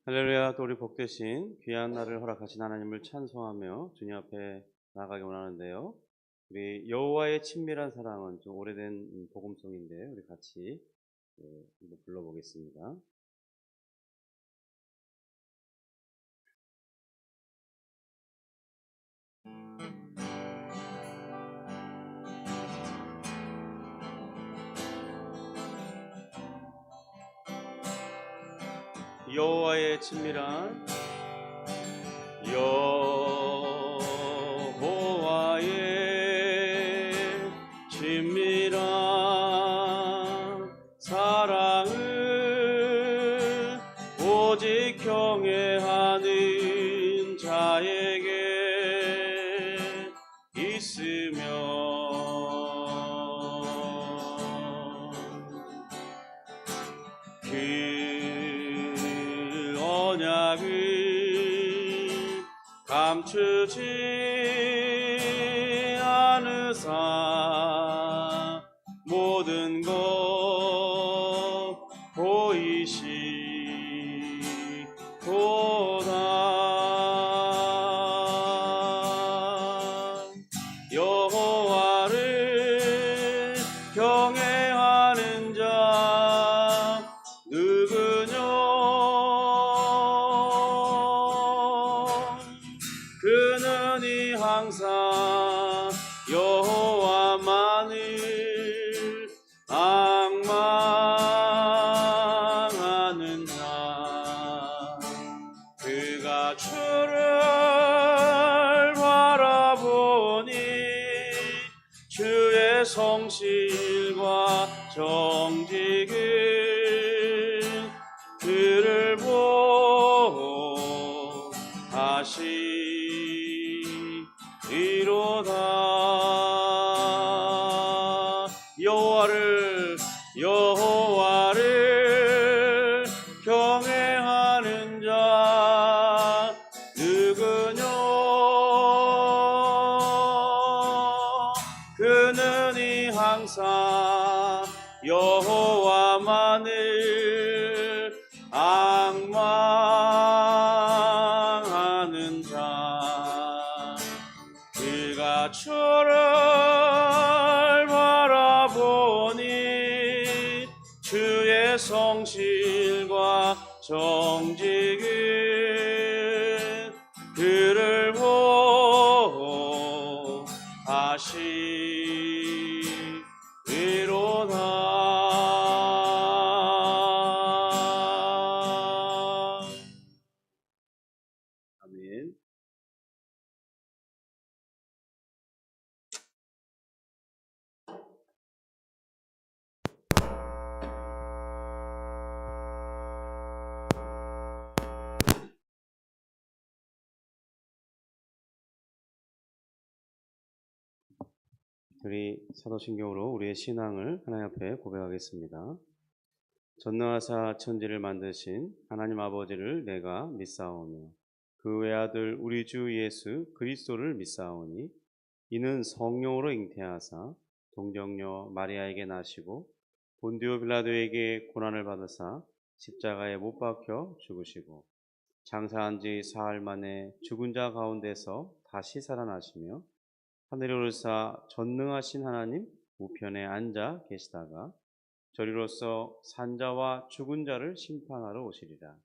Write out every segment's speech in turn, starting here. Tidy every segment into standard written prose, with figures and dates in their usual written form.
할렐루야. 또 우리 복되신 귀한 날을 허락하신 하나님을 찬송하며 주님 앞에 나가기 원하는데요. 우리 여호와의 친밀한 사랑은 좀 오래된 복음송인데 우리 같이 한번 불러보겠습니다. 여호와의 친밀한 여호와의 친밀한 사랑은 오직 경외하는 자에게 있으며 그 언약을 감추지 않으사 모든 것 보이시도다. 여호와를 경외하는 자 누구뇨? 그는 이 항상 여호와만을 앙망하는 자. 그가 주를 바라보니 주의 성실과 정직은 그를 보하시리로다. 여호와를 경외하는 자 누구뇨? 그는 이 항상 여호와만을 앙망하는 자. 그가 주를 바라보니 주의 성실과 정직은 그를 보하시리로다. 아멘. 우리 사도신경으로 우리의 신앙을 하나님 앞에 고백하겠습니다. 전능하사 천지를 만드신 하나님 아버지를 내가 믿사오며 그 외아들 우리 주 예수 그리스도를 믿사오니 이는 성령으로 잉태하사 동정녀 마리아에게 나시고 본디오 빌라도에게 고난을 받으사 십자가에 못 박혀 죽으시고 장사한 지 사흘 만에 죽은 자 가운데서 다시 살아나시며 하늘에 오르사 전능하신 하나님 우편에 앉아 계시다가 저리로서 산자와 죽은 자를 심판하러 오시리라.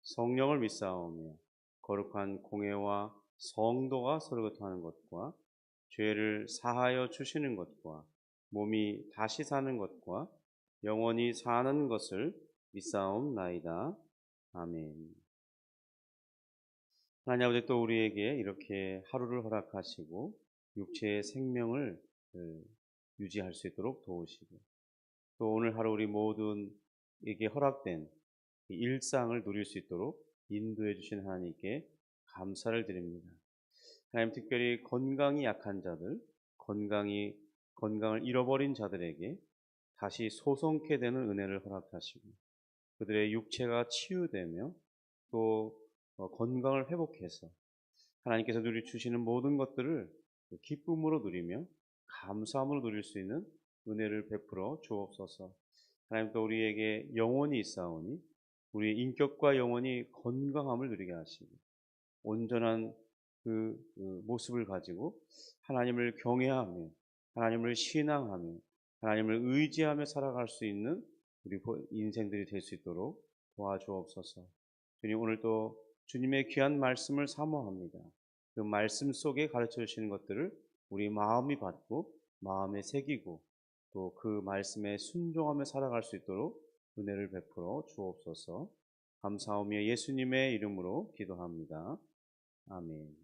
성령을 믿사오며 거룩한 공회와 성도가 서로 교통하는 것과 죄를 사하여 주시는 것과 몸이 다시 사는 것과 영원히 사는 것을 믿사옵나이다. 아멘. 하나님 아버지 또 우리에게 이렇게 하루를 허락하시고 육체의 생명을 유지할 수 있도록 도우시고 또 오늘 하루 우리 모두에게 허락된 일상을 누릴 수 있도록 인도해 주신 하나님께 감사를 드립니다. 하나님 특별히 건강이 약한 자들, 건강을 잃어버린 자들에게 다시 소성케 되는 은혜를 허락하시고 그들의 육체가 치유되며 또 건강을 회복해서 하나님께서 누리 주시는 모든 것들을 기쁨으로 누리며 감사함으로 누릴 수 있는 은혜를 베풀어 주옵소서. 하나님 또 우리에게 영혼이 있사오니 우리의 인격과 영혼이 건강함을 누리게 하시고 온전한 그 모습을 가지고 하나님을 경외하며 하나님을 신앙하며 하나님을 의지하며 살아갈 수 있는 우리 인생들이 될 수 있도록 도와주옵소서. 주님, 오늘도 주님의 귀한 말씀을 사모합니다. 그 말씀 속에 가르쳐 주시는 것들을 우리 마음이 받고 마음에 새기고 또 그 말씀에 순종하며 살아갈 수 있도록 은혜를 베풀어 주옵소서. 감사하며 예수님의 이름으로 기도합니다. 아멘.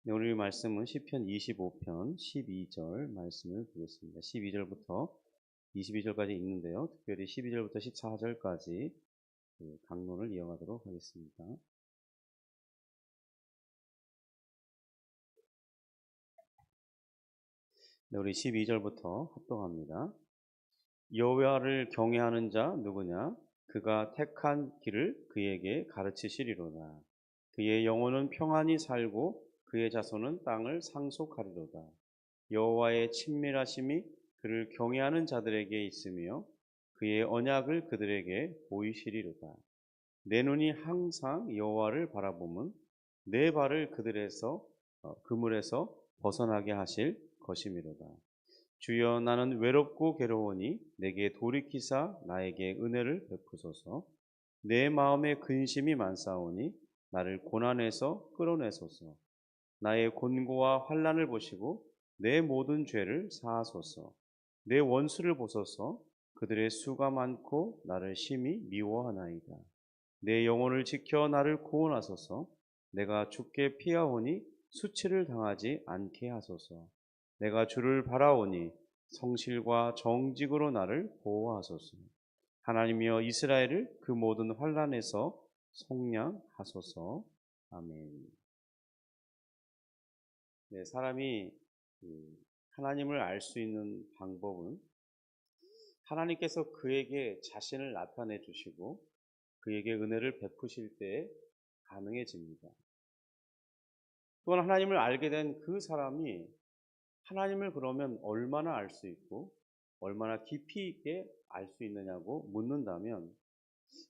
네, 오늘 말씀은 시편 25편 12절 말씀을 보겠습니다. 12절부터 22절까지 읽는데요. 특별히 12절부터 14절까지 강론을 이어가도록 하겠습니다. 네, 우리 12절부터 합독합니다. 여호와를 경외하는 자 누구냐? 그가 택한 길을 그에게 가르치시리로다. 그의 영혼은 평안히 살고 그의 자손은 땅을 상속하리로다. 여호와의 친밀하심이 그를 경외하는 자들에게 있으며 그의 언약을 그들에게 보이시리로다. 내 눈이 항상 여호와를 바라보면 내 발을 그물에서 벗어나게 하실 것이미로다. 주여, 나는 외롭고 괴로우니 내게 돌이키사 나에게 은혜를 베푸소서. 내 마음에 근심이 많사오니 나를 고난에서 끌어내소서. 나의 곤고와 환난을 보시고 내 모든 죄를 사하소서. 내 원수를 보소서. 그들의 수가 많고 나를 심히 미워하나이다. 내 영혼을 지켜 나를 구원하소서. 내가 죽게 피하오니 수치를 당하지 않게 하소서. 내가 주를 바라오니 성실과 정직으로 나를 보호하소서. 하나님이여, 이스라엘을 그 모든 환난에서 속량하소서. 아멘. 네, 사람이 하나님을 알 수 있는 방법은 하나님께서 그에게 자신을 나타내 주시고 그에게 은혜를 베푸실 때 가능해집니다. 또한 하나님을 알게 된 그 사람이 하나님을 그러면 얼마나 알 수 있고 얼마나 깊이 있게 알 수 있느냐고 묻는다면,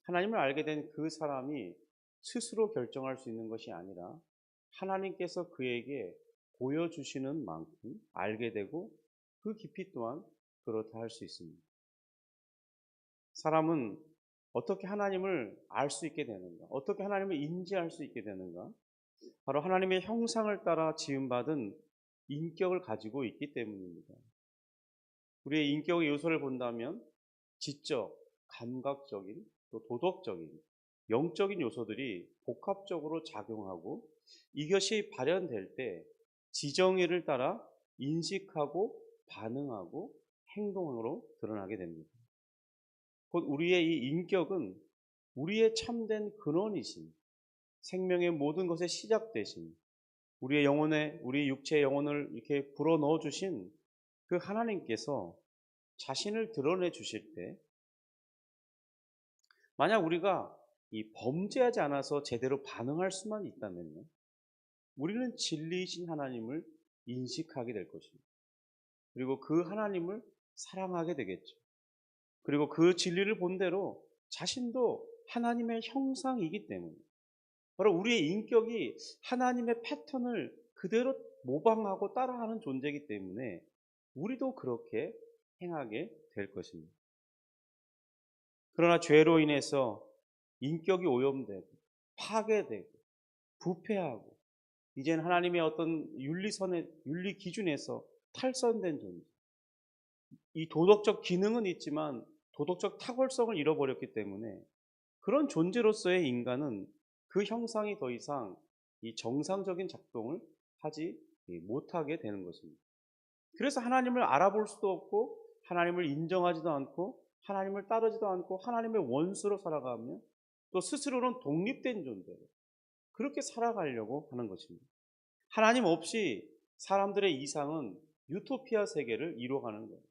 하나님을 알게 된 그 사람이 스스로 결정할 수 있는 것이 아니라 하나님께서 그에게 보여주시는 만큼 알게 되고 그 깊이 또한 그렇다 할 수 있습니다. 사람은 어떻게 하나님을 알 수 있게 되는가? 어떻게 하나님을 인지할 수 있게 되는가? 바로 하나님의 형상을 따라 지음받은 인격을 가지고 있기 때문입니다. 우리의 인격의 요소를 본다면 지적, 감각적인, 또 도덕적인, 영적인 요소들이 복합적으로 작용하고 이것이 발현될 때 지정의를 따라 인식하고 반응하고 행동으로 드러나게 됩니다. 곧 우리의 이 인격은 우리의 참된 근원이신, 생명의 모든 것의 시작 되신, 우리의 영혼에, 우리 육체의 영혼을 이렇게 불어넣어 주신 그 하나님께서 자신을 드러내 주실 때, 만약 우리가 이 범죄하지 않아서 제대로 반응할 수만 있다면요, 우리는 진리이신 하나님을 인식하게 될 것입니다. 그리고 그 하나님을 사랑하게 되겠죠. 그리고 그 진리를 본대로 자신도 하나님의 형상이기 때문에, 바로 우리의 인격이 하나님의 패턴을 그대로 모방하고 따라하는 존재이기 때문에 우리도 그렇게 행하게 될 것입니다. 그러나 죄로 인해서 인격이 오염되고 파괴되고 부패하고 이제는 하나님의 어떤 윤리 기준에서 탈선된 존재, 이 도덕적 기능은 있지만 도덕적 탁월성을 잃어버렸기 때문에 그런 존재로서의 인간은 그 형상이 더 이상 이 정상적인 작동을 하지 못하게 되는 것입니다. 그래서 하나님을 알아볼 수도 없고 하나님을 인정하지도 않고 하나님을 따르지도 않고 하나님의 원수로 살아가며 또 스스로는 독립된 존재로 그렇게 살아가려고 하는 것입니다. 하나님 없이 사람들의 이상은 유토피아 세계를 이루어가는 거예요.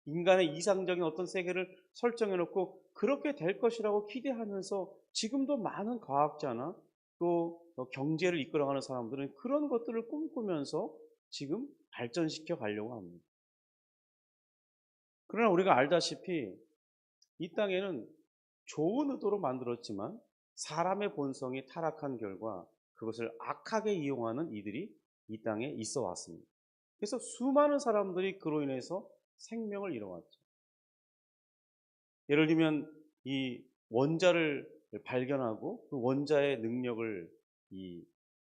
인간의 이상적인 어떤 세계를 설정해 놓고 그렇게 될 것이라고 기대하면서 지금도 많은 과학자나 또 경제를 이끌어가는 사람들은 그런 것들을 꿈꾸면서 지금 발전시켜 가려고 합니다. 그러나 우리가 알다시피 이 땅에는 좋은 의도로 만들었지만 사람의 본성이 타락한 결과 그것을 악하게 이용하는 이들이 이 땅에 있어 왔습니다. 그래서 수많은 사람들이 그로 인해서 생명을 잃어왔죠. 예를 들면 이 원자를 발견하고 그 원자의 능력을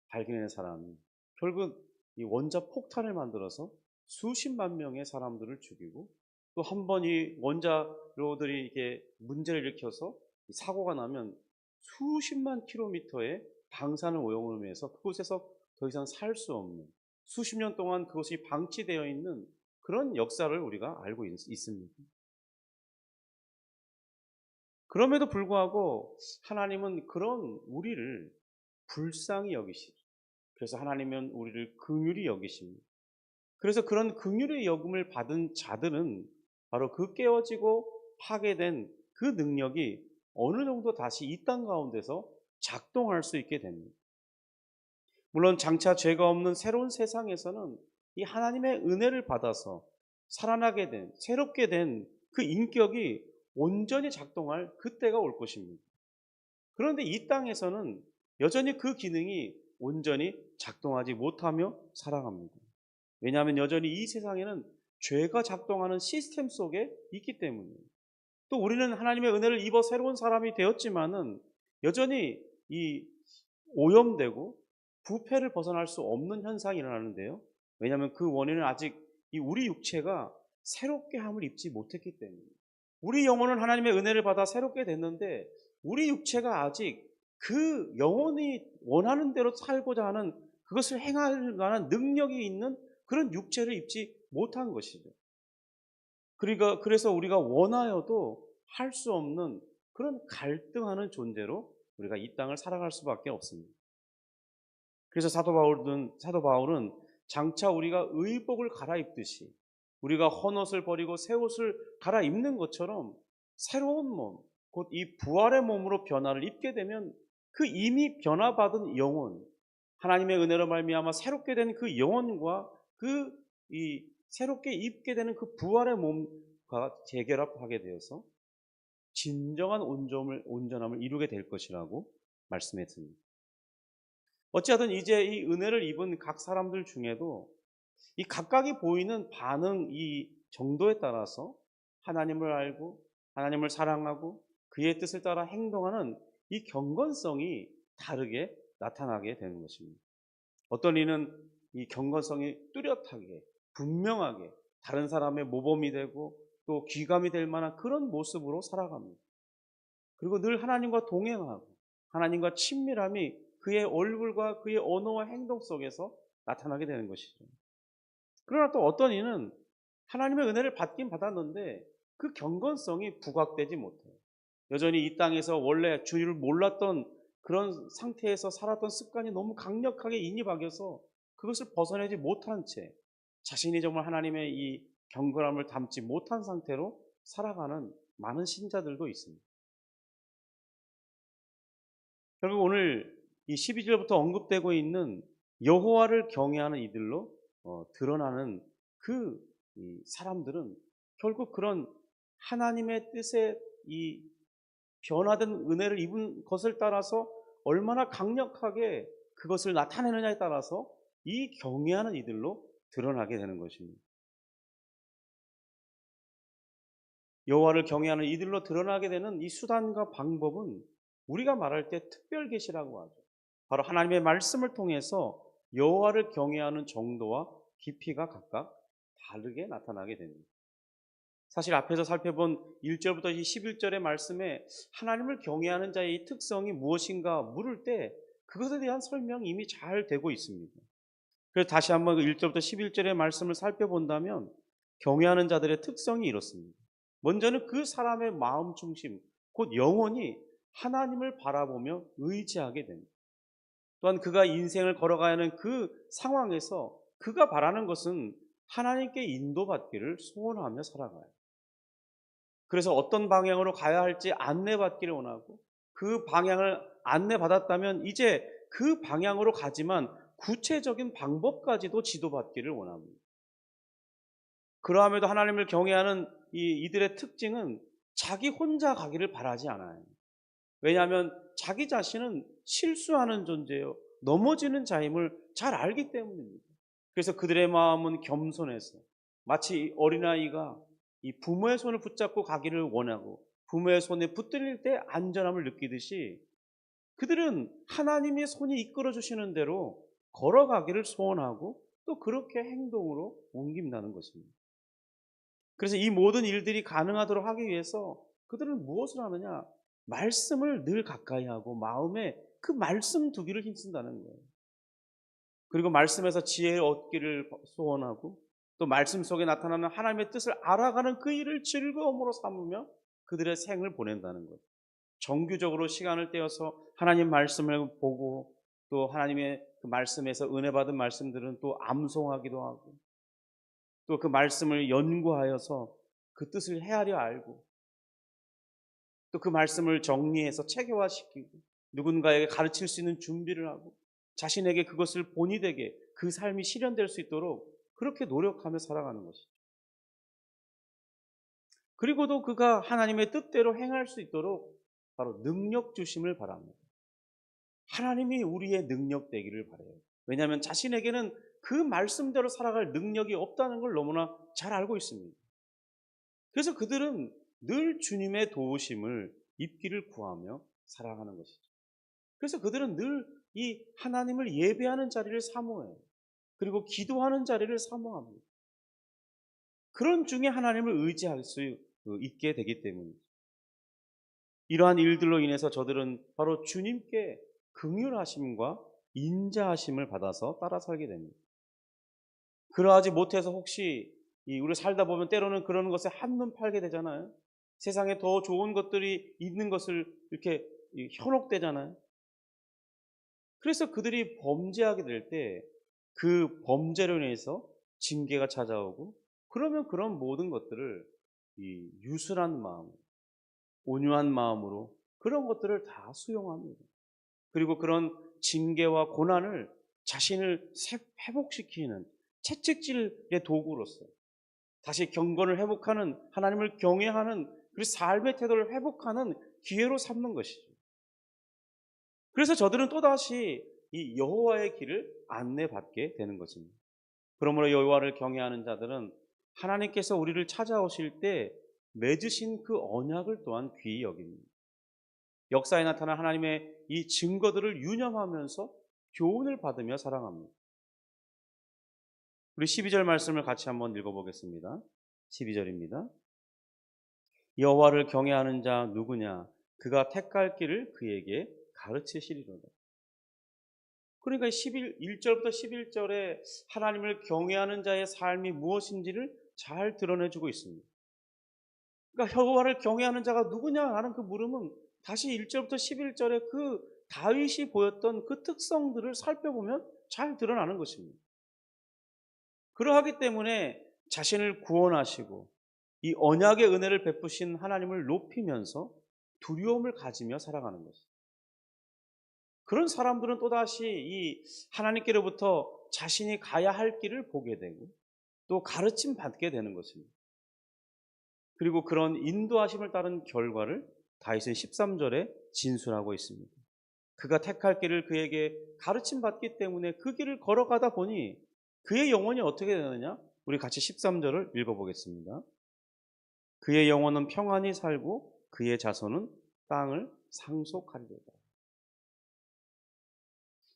발견한 사람이 결국 이 원자 폭탄을 만들어서 수십만 명의 사람들을 죽이고, 또 한 번 이 원자로들이 이렇게 문제를 일으켜서 사고가 나면 수십만 킬로미터의 방사능 오염으로 인해서 그곳에서 더 이상 살 수 없는, 수십 년 동안 그것이 방치되어 있는 그런 역사를 우리가 알고 있습니다. 그럼에도 불구하고 하나님은 그런 우리를 불쌍히 여기시죠. 그래서 하나님은 우리를 긍휼히 여기십니다. 그래서 그런 긍휼의 여김을 받은 자들은 바로 그 깨어지고 파괴된 그 능력이 어느 정도 다시 이 땅 가운데서 작동할 수 있게 됩니다. 물론 장차 죄가 없는 새로운 세상에서는 이 하나님의 은혜를 받아서 살아나게 된, 새롭게 된 그 인격이 온전히 작동할 그때가 올 것입니다. 그런데 이 땅에서는 여전히 그 기능이 온전히 작동하지 못하며 살아갑니다. 왜냐하면 여전히 이 세상에는 죄가 작동하는 시스템 속에 있기 때문이에요. 또 우리는 하나님의 은혜를 입어 새로운 사람이 되었지만은 여전히 이 오염되고 부패를 벗어날 수 없는 현상이 일어나는데요. 왜냐하면 그 원인은 아직 이 우리 육체가 새롭게 함을 입지 못했기 때문입니다. 우리 영혼은 하나님의 은혜를 받아 새롭게 됐는데 우리 육체가 아직 그 영혼이 원하는 대로 살고자 하는 그것을 행할 만한 능력이 있는 그런 육체를 입지 못한 것이죠. 그러니까 그래서 우리가 원하여도 할 수 없는 그런 갈등하는 존재로 우리가 이 땅을 살아갈 수밖에 없습니다. 그래서 사도 바울은 장차 우리가 의복을 갈아입듯이 우리가 헌옷을 버리고 새 옷을 갈아입는 것처럼 새로운 몸, 곧 이 부활의 몸으로 변화를 입게 되면 그 이미 변화받은 영혼, 하나님의 은혜로 말미암아 새롭게 된 그 영혼과 그 이 새롭게 입게 되는 그 부활의 몸과 재결합하게 되어서 진정한 온전함을 이루게 될 것이라고 말씀했습니다. 어찌하든 이제 이 은혜를 입은 각 사람들 중에도 이 각각이 보이는 반응 이 정도에 따라서 하나님을 알고 하나님을 사랑하고 그의 뜻을 따라 행동하는 이 경건성이 다르게 나타나게 되는 것입니다. 어떤 이는 이 경건성이 뚜렷하게 분명하게 다른 사람의 모범이 되고 또 귀감이 될 만한 그런 모습으로 살아갑니다. 그리고 늘 하나님과 동행하고 하나님과 친밀함이 그의 얼굴과 그의 언어와 행동 속에서 나타나게 되는 것이죠. 그러나 또 어떤 이는 하나님의 은혜를 받긴 받았는데 그 경건성이 부각되지 못해요. 여전히 이 땅에서 원래 주를 몰랐던 그런 상태에서 살았던 습관이 너무 강력하게 인이 박여서 그것을 벗어내지 못한 채 자신이 정말 하나님의 이 경건함을 담지 못한 상태로 살아가는 많은 신자들도 있습니다. 결국 오늘 이 12절부터 언급되고 있는 여호와를 경외하는 이들로 드러나는 그 사람들은 결국 그런 하나님의 뜻에 이 변화된 은혜를 입은 것을 따라서 얼마나 강력하게 그것을 나타내느냐에 따라서 이 경외하는 이들로 드러나게 되는 것입니다. 여호와를 경외하는 이들로 드러나게 되는 이 수단과 방법은 우리가 말할 때 특별 계시라고 하죠. 바로 하나님의 말씀을 통해서 여호와를 경외하는 정도와 깊이가 각각 다르게 나타나게 됩니다. 사실 앞에서 살펴본 1절부터 11절의 말씀에 하나님을 경외하는 자의 이 특성이 무엇인가 물을 때 그것에 대한 설명이 이미 잘 되고 있습니다. 그래서 다시 한번 그 1절부터 11절의 말씀을 살펴본다면 경외하는 자들의 특성이 이렇습니다. 먼저는 그 사람의 마음 중심, 곧 영혼이 하나님을 바라보며 의지하게 됩니다. 또한 그가 인생을 걸어가야 하는 그 상황에서 그가 바라는 것은 하나님께 인도받기를 소원하며 살아가요. 그래서 어떤 방향으로 가야 할지 안내받기를 원하고 그 방향을 안내받았다면 이제 그 방향으로 가지만 구체적인 방법까지도 지도받기를 원합니다. 그러함에도 하나님을 경외하는 이들의 특징은 자기 혼자 가기를 바라지 않아요. 왜냐하면 자기 자신은 실수하는 존재요, 넘어지는 자임을 잘 알기 때문입니다. 그래서 그들의 마음은 겸손해서 마치 어린아이가 이 부모의 손을 붙잡고 가기를 원하고 부모의 손에 붙들릴 때 안전함을 느끼듯이 그들은 하나님의 손이 이끌어 주시는 대로 걸어가기를 소원하고 또 그렇게 행동으로 옮긴다는 것입니다. 그래서 이 모든 일들이 가능하도록 하기 위해서 그들은 무엇을 하느냐? 말씀을 늘 가까이 하고 마음에 그 말씀 두기를 힘쓴다는 거예요. 그리고 말씀에서 지혜를 얻기를 소원하고 또 말씀 속에 나타나는 하나님의 뜻을 알아가는 그 일을 즐거움으로 삼으며 그들의 생을 보낸다는 거예요. 정규적으로 시간을 떼어서 하나님 말씀을 보고 또 하나님의 그 말씀에서 은혜 받은 말씀들은 또 암송하기도 하고 또 그 말씀을 연구하여서 그 뜻을 헤아려 알고 또 그 말씀을 정리해서 체계화시키고 누군가에게 가르칠 수 있는 준비를 하고 자신에게 그것을 본이 되게 그 삶이 실현될 수 있도록 그렇게 노력하며 살아가는 것이죠. 그리고도 그가 하나님의 뜻대로 행할 수 있도록 바로 능력 주심을 바랍니다. 하나님이 우리의 능력 되기를 바라요. 왜냐하면 자신에게는 그 말씀대로 살아갈 능력이 없다는 걸 너무나 잘 알고 있습니다. 그래서 그들은 늘 주님의 도우심을 입기를 구하며 살아가는 것이죠. 그래서 그들은 늘 이 하나님을 예배하는 자리를 사모해요. 그리고 기도하는 자리를 사모합니다. 그런 중에 하나님을 의지할 수 있게 되기 때문이죠. 이러한 일들로 인해서 저들은 바로 주님께 긍휼하심과 인자하심을 받아서 따라 살게 됩니다. 그러하지 못해서 혹시 우리 살다 보면 때로는 그런 것에 한눈 팔게 되잖아요. 세상에 더 좋은 것들이 있는 것을 이렇게 현혹되잖아요. 그래서 그들이 범죄하게 될 때 그 범죄로 인해서 징계가 찾아오고 그러면 그런 모든 것들을 유순한 마음, 온유한 마음으로 그런 것들을 다 수용합니다. 그리고 그런 징계와 고난을 자신을 회복시키는 채찍질의 도구로서 다시 경건을 회복하는 하나님을 경외하는 그 삶의 태도를 회복하는 기회로 삼는 것이죠. 그래서 저들은 또다시 이 여호와의 길을 안내받게 되는 것입니다. 그러므로 여호와를 경외하는 자들은 하나님께서 우리를 찾아오실 때 맺으신 그 언약을 또한 귀히 여깁니다. 역사에 나타난 하나님의 이 증거들을 유념하면서 교훈을 받으며 살아갑니다. 우리 12절 말씀을 같이 한번 읽어보겠습니다. 12절입니다. 여호와를 경외하는 자 누구냐? 그가 택할 길을 그에게 가르치시리로다. 그러니까 1절부터 11절에 하나님을 경외하는 자의 삶이 무엇인지를 잘 드러내주고 있습니다. 그러니까 여호와를 경외하는 자가 누구냐 하는 그 물음은 다시 1절부터 11절에 그 다윗이 보였던 그 특성들을 살펴보면 잘 드러나는 것입니다. 그러하기 때문에 자신을 구원하시고 이 언약의 은혜를 베푸신 하나님을 높이면서 두려움을 가지며 살아가는 것입니다. 그런 사람들은 또다시 이 하나님께로부터 자신이 가야 할 길을 보게 되고 또 가르침 받게 되는 것입니다. 그리고 그런 인도하심을 따른 결과를 다윗은 13절에 진술하고 있습니다. 그가 택할 길을 그에게 가르침 받기 때문에 그 길을 걸어가다 보니 그의 영혼이 어떻게 되느냐? 우리 같이 13절을 읽어보겠습니다. 그의 영혼은 평안히 살고 그의 자손은 땅을 상속하리로다.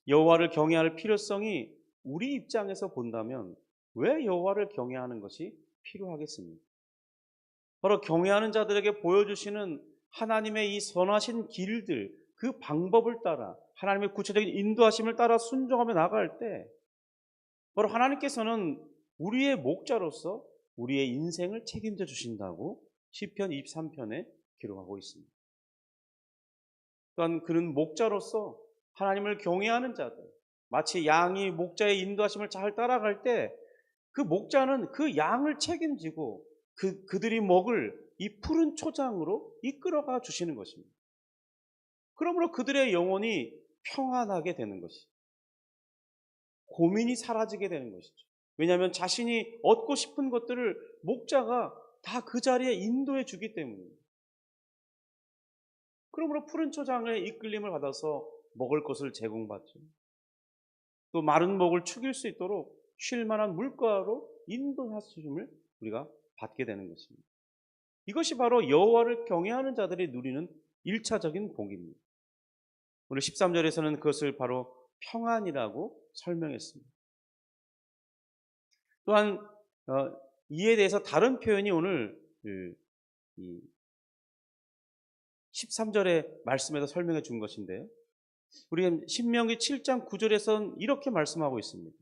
여호와를 경외할 필요성이 우리 입장에서 본다면 왜 여호와를 경외하는 것이 필요하겠습니까? 바로 경외하는 자들에게 보여주시는 하나님의 이 선하신 길들, 그 방법을 따라 하나님의 구체적인 인도하심을 따라 순종하며 나갈 때 바로 하나님께서는 우리의 목자로서 우리의 인생을 책임져 주신다고 시편 23편에 기록하고 있습니다. 또한 그는 목자로서 하나님을 경외하는 자들, 마치 양이 목자의 인도하심을 잘 따라갈 때 그 목자는 그 양을 책임지고 그들이 먹을 이 푸른 초장으로 이끌어가 주시는 것입니다. 그러므로 그들의 영혼이 평안하게 되는 것이죠. 고민이 사라지게 되는 것이죠. 왜냐하면 자신이 얻고 싶은 것들을 목자가 다 그 자리에 인도해 주기 때문입니다. 그러므로 푸른 초장에 이끌림을 받아서 먹을 것을 제공받죠. 또 마른 목을 축일 수 있도록 쉴 만한 물가로 인도하심을 우리가 받게 되는 것입니다. 이것이 바로 여호와를 경외하는 자들이 누리는 1차적인 복입니다. 오늘 13절에서는 그것을 바로 평안이라고 설명했습니다. 또한 이에 대해서 다른 표현이 오늘 13절의 말씀에서 설명해 준 것인데요. 우리 신명기 7장 9절에서는 이렇게 말씀하고 있습니다.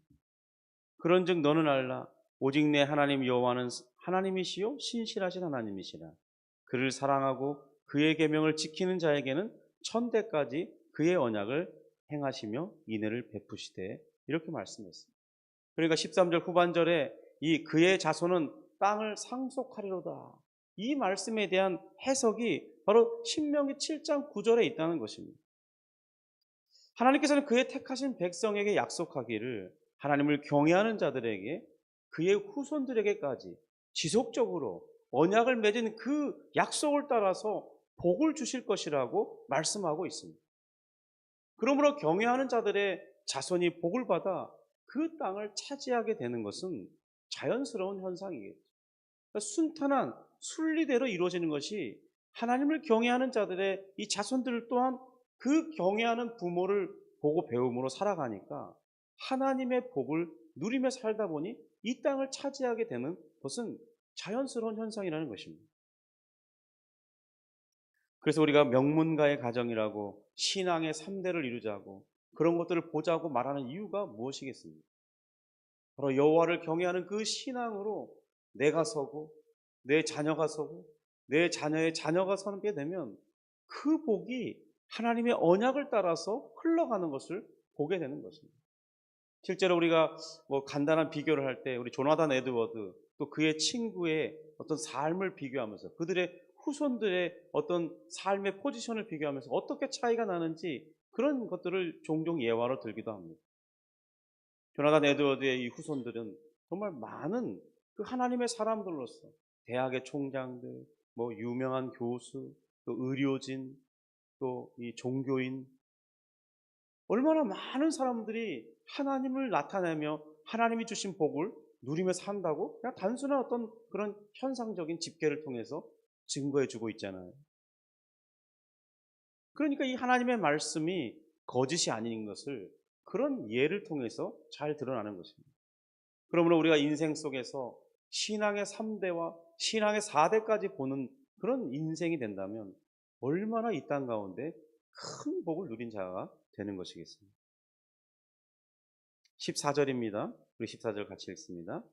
그런즉 너는 알라 오직 내 하나님 여호와는 하나님이시요 신실하신 하나님이시라. 그를 사랑하고 그의 계명을 지키는 자에게는 천대까지 그의 언약을 행하시며 인애를 베푸시되 이렇게 말씀했습니다. 그러니까 13절 후반절에 이 그의 자손은 땅을 상속하리로다. 이 말씀에 대한 해석이 바로 신명기 7장 9절에 있다는 것입니다. 하나님께서는 그의 택하신 백성에게 약속하기를 하나님을 경외하는 자들에게 그의 후손들에게까지 지속적으로 언약을 맺은 그 약속을 따라서 복을 주실 것이라고 말씀하고 있습니다. 그러므로 경외하는 자들의 자손이 복을 받아 그 땅을 차지하게 되는 것은 자연스러운 현상이겠죠. 그러니까 순탄한 순리대로 이루어지는 것이 하나님을 경외하는 자들의 이 자손들 또한 그 경외하는 부모를 보고 배움으로 살아가니까 하나님의 복을 누리며 살다 보니 이 땅을 차지하게 되는 것은 자연스러운 현상이라는 것입니다. 그래서 우리가 명문가의 가정이라고 신앙의 3대를 이루자고 그런 것들을 보자고 말하는 이유가 무엇이겠습니까? 바로 여호와를 경외하는 그 신앙으로 내가 서고 내 자녀가 서고 내 자녀의 자녀가 서게 되면 그 복이 하나님의 언약을 따라서 흘러가는 것을 보게 되는 것입니다. 실제로 우리가 간단한 비교를 할 때 우리 조나단 에드워드 또 그의 친구의 어떤 삶을 비교하면서 그들의 후손들의 어떤 삶의 포지션을 비교하면서 어떻게 차이가 나는지 그런 것들을 종종 예화로 들기도 합니다. 조나단 에드워드의 이 후손들은 정말 많은 그 하나님의 사람들로서 대학의 총장들, 유명한 교수, 또 의료진, 또 이 종교인 얼마나 많은 사람들이 하나님을 나타내며 하나님이 주신 복을 누리며 산다고 그냥 단순한 어떤 그런 현상적인 집계를 통해서 증거해 주고 있잖아요. 그러니까 이 하나님의 말씀이 거짓이 아닌 것을 그런 예를 통해서 잘 드러나는 것입니다. 그러므로 우리가 인생 속에서 신앙의 3대와 신앙의 4대까지 보는 그런 인생이 된다면 얼마나 이 땅 가운데 큰 복을 누린 자가 되는 것이겠습니다. 14절입니다. 우리 14절 같이 읽습니다.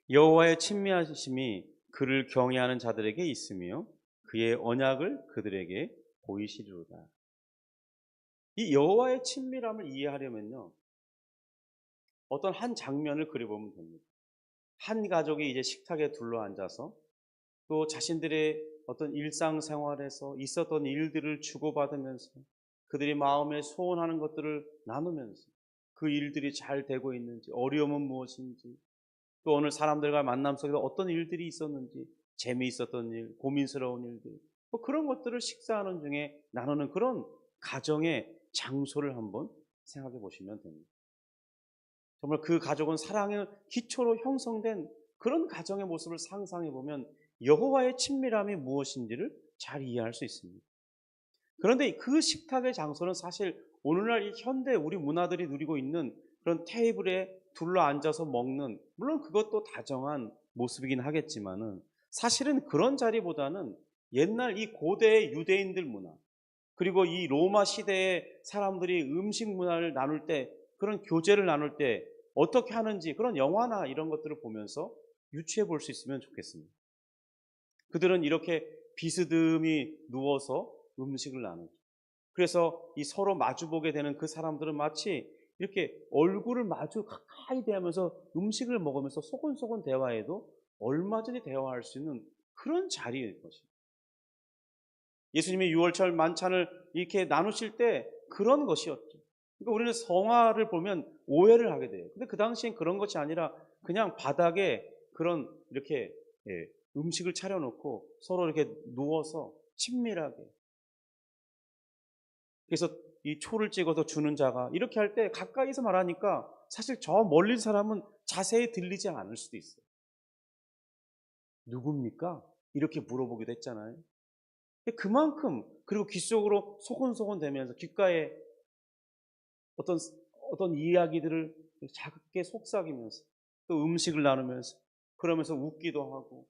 여호와의 친밀하심이 그를 경외하는 자들에게 있으며 그의 언약을 그들에게 보이시리로다. 이 여호와의 친밀함을 이해하려면요, 어떤 한 장면을 그려보면 됩니다. 한 가족이 이제 식탁에 둘러앉아서 또 자신들의 어떤 일상생활에서 있었던 일들을 주고받으면서 그들이 마음에 소원하는 것들을 나누면서 그 일들이 잘 되고 있는지, 어려움은 무엇인지, 또 오늘 사람들과 만남 속에서 어떤 일들이 있었는지, 재미있었던 일, 고민스러운 일들, 그런 것들을 식사하는 중에 나누는 그런 가정의 장소를 한번 생각해 보시면 됩니다. 정말 그 가족은 사랑의 기초로 형성된 그런 가정의 모습을 상상해 보면 여호와의 친밀함이 무엇인지를 잘 이해할 수 있습니다. 그런데 그 식탁의 장소는 사실 오늘날 이 현대 우리 문화들이 누리고 있는 그런 테이블에 둘러 앉아서 먹는, 물론 그것도 다정한 모습이긴 하겠지만은 사실은 그런 자리보다는 옛날 이 고대의 유대인들 문화, 그리고 이 로마 시대의 사람들이 음식 문화를 나눌 때, 그런 교제를 나눌 때 어떻게 하는지 그런 영화나 이런 것들을 보면서 유추해 볼 수 있으면 좋겠습니다. 그들은 이렇게 비스듬히 누워서 음식을 나누죠. 그래서 이 서로 마주보게 되는 그 사람들은 마치 이렇게 얼굴을 마주 가까이 대하면서 음식을 먹으면서 소곤소곤 대화해도 얼마든지 대화할 수 있는 그런 자리일 것입니다. 예수님이 유월절 만찬을 이렇게 나누실 때 그런 것이었죠. 그러니까 우리는 성화를 보면 오해를 하게 돼요. 근데 그 당시엔 그런 것이 아니라 그냥 바닥에 그런 이렇게 음식을 차려놓고 서로 이렇게 누워서 친밀하게 그래서 이 초를 찍어서 주는 자가 이렇게 할 때 가까이서 말하니까 사실 저 멀린 사람은 자세히 들리지 않을 수도 있어요. 누굽니까? 이렇게 물어보기도 했잖아요. 그만큼 그리고 귀 속으로 소곤소곤 대면서 귓가에 어떤 어떤 이야기들을 작게 속삭이면서 또 음식을 나누면서 그러면서 웃기도 하고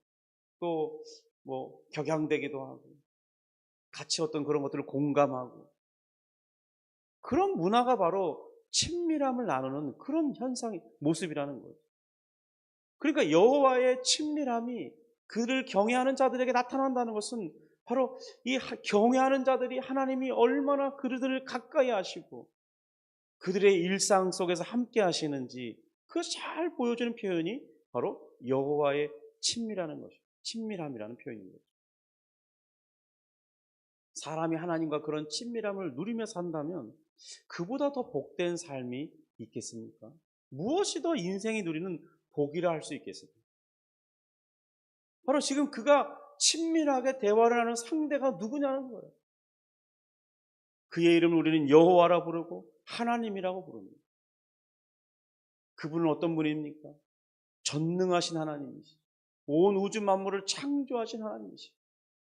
또 뭐 격양되기도 하고 같이 어떤 그런 것들을 공감하고 그런 문화가 바로 친밀함을 나누는 그런 현상이 모습이라는 거예요. 그러니까 여호와의 친밀함이 그를 경외하는 자들에게 나타난다는 것은 바로 이 경외하는 자들이 하나님이 얼마나 그들을 가까이 하시고 그들의 일상 속에서 함께 하시는지 그 잘 보여주는 표현이 바로 여호와의 친밀하는 것이죠. 친밀함이라는 표현인 거죠. 사람이 하나님과 그런 친밀함을 누리며 산다면 그보다 더 복된 삶이 있겠습니까? 무엇이 더 인생이 누리는 복이라 할 수 있겠습니까? 바로 지금 그가 친밀하게 대화를 하는 상대가 누구냐는 거예요. 그의 이름을 우리는 여호와라 부르고 하나님이라고 부릅니다. 그분은 어떤 분입니까? 전능하신 하나님이시. 온 우주 만물을 창조하신 하나님이시.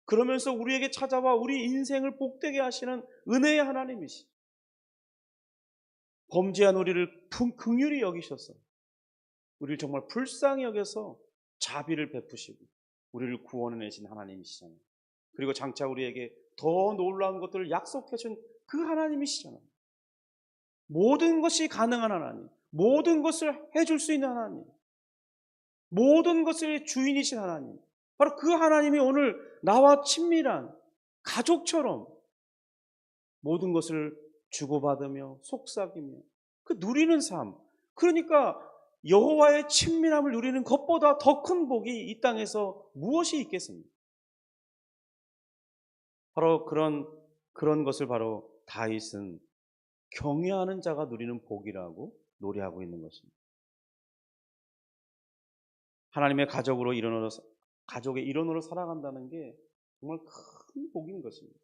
그러면서 우리에게 찾아와 우리 인생을 복되게 하시는 은혜의 하나님이시. 범죄한 우리를 긍휼히 여기셔서 우리를 정말 불쌍히 여겨서 자비를 베푸시고 우리를 구원해내신 하나님이시잖아요. 그리고 장차 우리에게 더 놀라운 것들을 약속해 준 그 하나님이시잖아요. 모든 것이 가능한 하나님, 모든 것을 해줄 수 있는 하나님, 모든 것의 주인이신 하나님, 바로 그 하나님이 오늘 나와 친밀한 가족처럼 모든 것을 주고받으며 속삭이며 그 누리는 삶, 그러니까 여호와의 친밀함을 누리는 것보다 더 큰 복이 이 땅에서 무엇이 있겠습니까? 바로 그런 것을 바로 다윗은 경외하는 자가 누리는 복이라고 노래하고 있는 것입니다. 하나님의 가족으로 가족의 일원으로 살아간다는 게 정말 큰 복인 것입니다.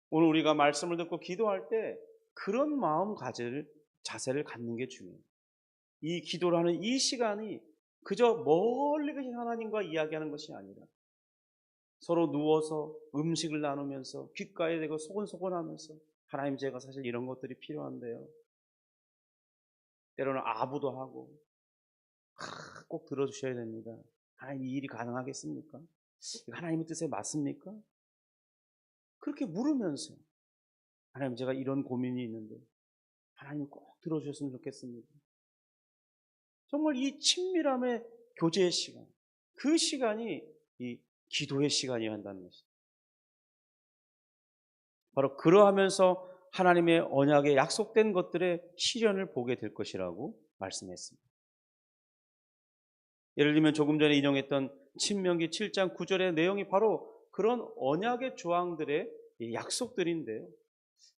오늘 우리가 말씀을 듣고 기도할 때 그런 자세를 갖는 게 중요해요. 이 기도를 하는 이 시간이 그저 멀리 계신 하나님과 이야기하는 것이 아니라 서로 누워서 음식을 나누면서 귓가에 대고 소곤소곤하면서 하나님 제가 사실 이런 것들이 필요한데요. 때로는 아부도 하고 꼭 들어주셔야 됩니다. 하나님 이 일이 가능하겠습니까? 하나님의 뜻에 맞습니까? 그렇게 물으면서 하나님 제가 이런 고민이 있는데 하나님 꼭 들어주셨으면 좋겠습니다. 정말 이 친밀함의 교제의 시간, 그 시간이 이 기도의 시간이어야 한다는 것입니다. 바로 그러하면서 하나님의 언약에 약속된 것들의 실현을 보게 될 것이라고 말씀했습니다. 예를 들면 조금 전에 인용했던 신명기 7장 9절의 내용이 바로 그런 언약의 조항들의 약속들인데요.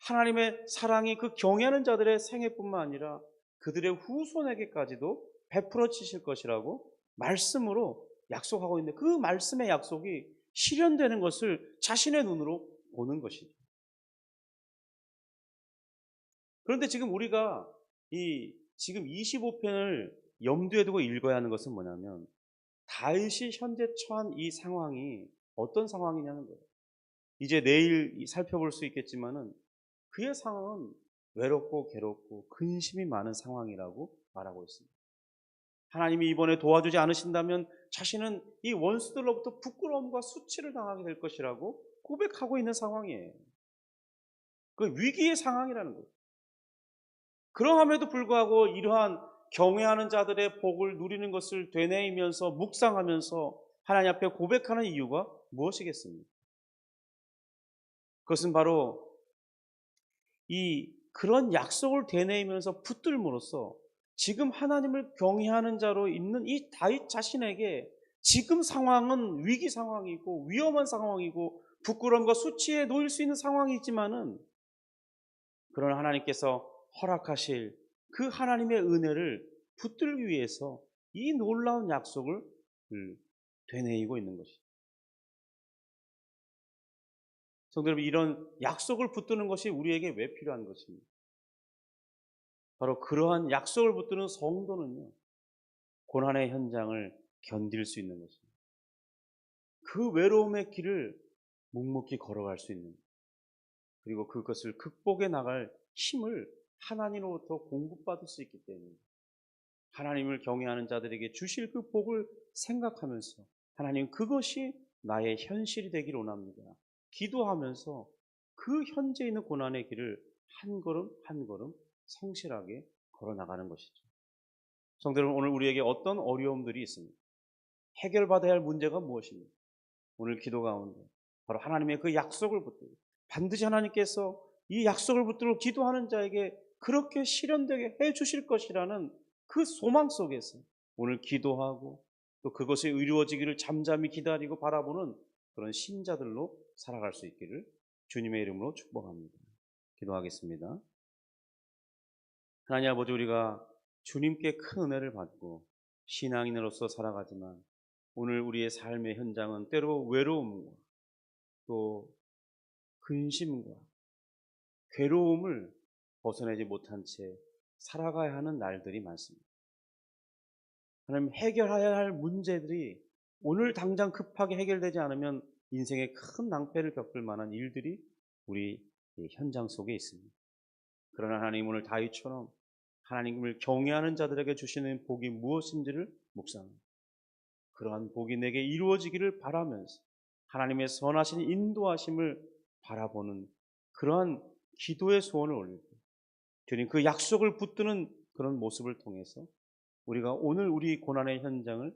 하나님의 사랑이 그 경외하는 자들의 생애뿐만 아니라 그들의 후손에게까지도 베풀어지실 것이라고 말씀으로 약속하고 있는데 그 말씀의 약속이 실현되는 것을 자신의 눈으로 보는 것이죠. 그런데 지금 우리가 지금 25편을 염두에 두고 읽어야 하는 것은 뭐냐면 다윗이 현재 처한 이 상황이 어떤 상황이냐는 거예요. 이제 내일 살펴볼 수 있겠지만은 그의 상황은 외롭고 괴롭고 근심이 많은 상황이라고 말하고 있습니다. 하나님이 이번에 도와주지 않으신다면 자신은 이 원수들로부터 부끄러움과 수치를 당하게 될 것이라고 고백하고 있는 상황이에요. 그 위기의 상황이라는 거예요. 그러함에도 불구하고 이러한 경외하는 자들의 복을 누리는 것을 되뇌이면서 묵상하면서 하나님 앞에 고백하는 이유가 무엇이겠습니까? 그것은 바로 그런 약속을 되뇌이면서 붙들므로써 지금 하나님을 경외하는 자로 있는 이 다윗 자신에게 지금 상황은 위기 상황이고 위험한 상황이고 부끄러움과 수치에 놓일 수 있는 상황이지만은 그러나 하나님께서 허락하실 그 하나님의 은혜를 붙들기 위해서 이 놀라운 약속을 되뇌이고 있는 것이죠. 성도 여러분, 이런 약속을 붙드는 것이 우리에게 왜 필요한 것입니까? 바로 그러한 약속을 붙드는 성도는요, 고난의 현장을 견딜 수 있는 것입니다. 그 외로움의 길을 묵묵히 걸어갈 수 있는, 그리고 그것을 극복해 나갈 힘을 하나님으로부터 공급받을 수 있기 때문에, 하나님을 경외하는 자들에게 주실 그 복을 생각하면서 하나님, 그것이 나의 현실이 되기를 원합니다, 기도하면서 그 현재 있는 고난의 길을 한 걸음 한 걸음 성실하게 걸어 나가는 것이죠. 성도 여러분, 오늘 우리에게 어떤 어려움들이 있습니까? 해결받아야 할 문제가 무엇입니까? 오늘 기도 가운데 바로 하나님의 그 약속을 붙들고, 반드시 하나님께서 이 약속을 붙들고 기도하는 자에게 그렇게 실현되게 해 주실 것이라는 그 소망 속에서 오늘 기도하고, 또 그것이 이루어지기를 잠잠히 기다리고 바라보는 그런 신자들로 살아갈 수 있기를 주님의 이름으로 축복합니다. 기도하겠습니다. 하나님 아버지, 우리가 주님께 큰 은혜를 받고 신앙인으로서 살아가지만 오늘 우리의 삶의 현장은 때로 외로움과 또 근심과 괴로움을 벗어내지 못한 채 살아가야 하는 날들이 많습니다. 하나님, 해결해야 할 문제들이 오늘 당장 급하게 해결되지 않으면 인생에 큰 낭패를 겪을 만한 일들이 우리 현장 속에 있습니다. 그러나 하나님, 오늘 다윗처럼 하나님을 경외하는 자들에게 주시는 복이 무엇인지를 묵상합니다. 그러한 복이 내게 이루어지기를 바라면서 하나님의 선하신 인도하심을 바라보는 그러한 기도의 소원을 올릴 때, 주님 그 약속을 붙드는 그런 모습을 통해서 우리가 오늘 우리 고난의 현장을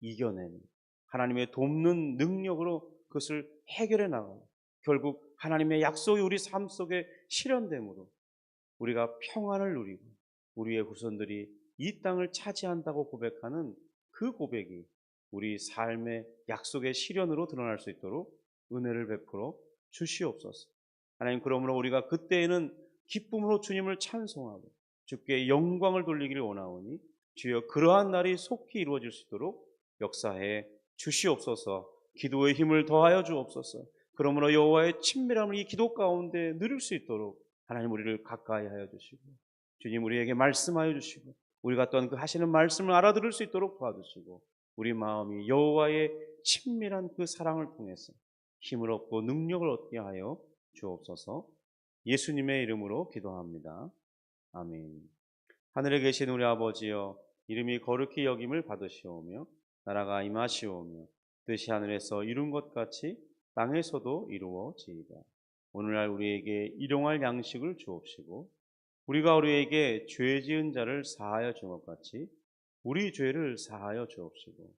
이겨내는 하나님의 돕는 능력으로 그것을 해결해 나가고, 결국 하나님의 약속이 우리 삶 속에 실현됨으로 우리가 평안을 누리고 우리의 후손들이 이 땅을 차지한다고 고백하는 그 고백이 우리 삶의 약속의 실현으로 드러날 수 있도록 은혜를 베풀어 주시옵소서. 하나님, 그러므로 우리가 그때에는 기쁨으로 주님을 찬송하고 주께 영광을 돌리기를 원하오니 주여 그러한 날이 속히 이루어질 수 있도록 역사해 주시옵소서. 기도의 힘을 더하여 주옵소서. 그러므로 여호와의 친밀함을 이 기도 가운데 누릴 수 있도록 하나님, 우리를 가까이 하여 주시고 주님 우리에게 말씀하여 주시고 우리가 또한 그 하시는 말씀을 알아들을 수 있도록 도와주시고, 우리 마음이 여호와의 친밀한 그 사랑을 통해서 힘을 얻고 능력을 얻게 하여 주옵소서. 예수님의 이름으로 기도합니다. 아멘. 하늘에 계신 우리 아버지여, 이름이 거룩히 여김을 받으시오며 나라가 임하시오며 뜻이 하늘에서 이룬 것 같이 땅에서도 이루어지이다. 오늘날 우리에게 일용할 양식을 주옵시고 우리가 우리에게 죄 지은 자를 사하여 준 것 같이 우리 죄를 사하여 주옵시고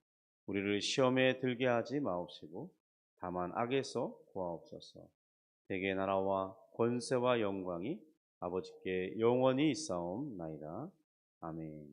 우리를 시험에 들게 하지 마옵시고 다만 악에서 구하옵소서. 대개 나라와 권세와 영광이 아버지께 영원히 있사옵나이다. 아멘.